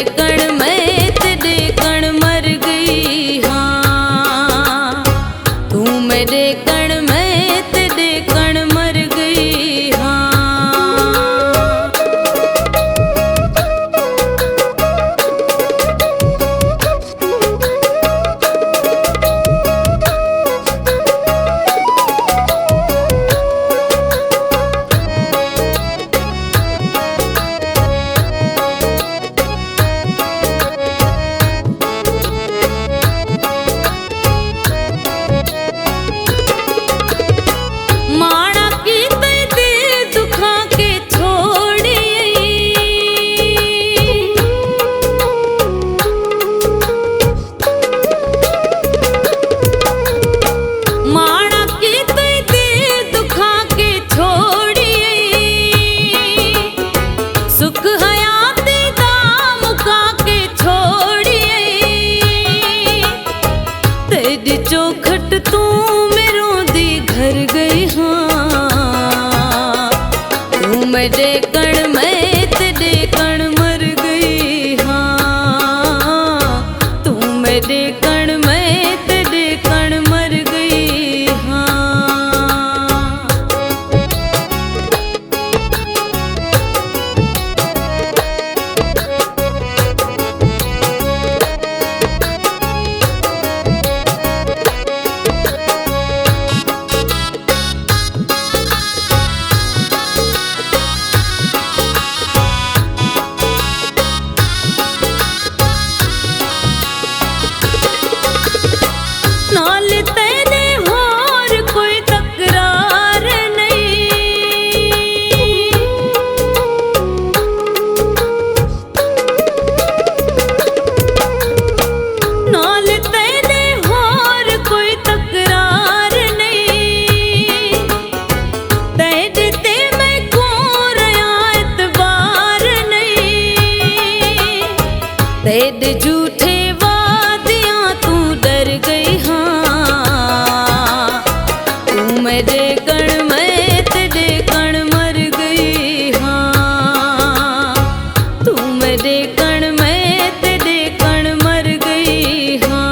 कण मैं तेरे कण मर गई हाँ। तू मेरे कण मैं तेरे कण मर गई हाँ। तेरी चौखट तू मेरों दी घर गई हाँ। तू मेरे कण मैं तेरे कण मर गई हाँ। तू मेरे कण मैं तेरे कण मर गई हाँ। तेरे झूठे वादियां तू डर गई हाँ। तू मेरे कण मैं तेरे कण मर गई हाँ। तू मेरे कण मैं तेरे कण मर गई हाँ।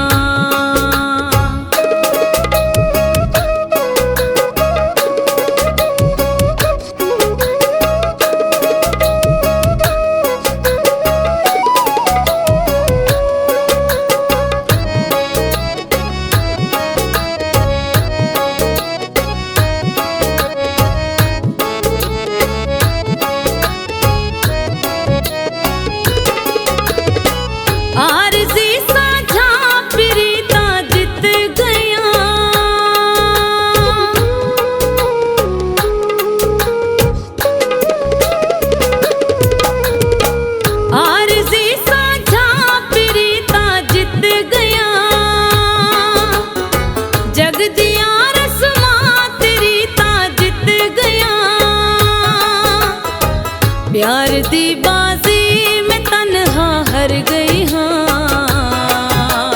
प्यार दी बाजी में तन्हा हार गई हाँ।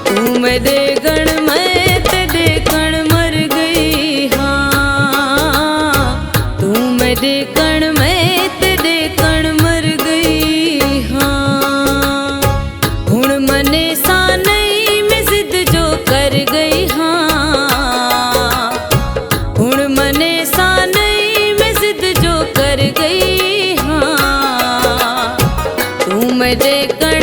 तू मेरे गण मैं तेरे कण मर गई हाँ। तू मेरे कण मैं तेरे कण मर गई हाँ। हुण मने सा नहीं मैं जिद जो कर गई हाँ। हुण मने सा नहीं मैं जिद जो कर गई हाँ। तू मेरे कण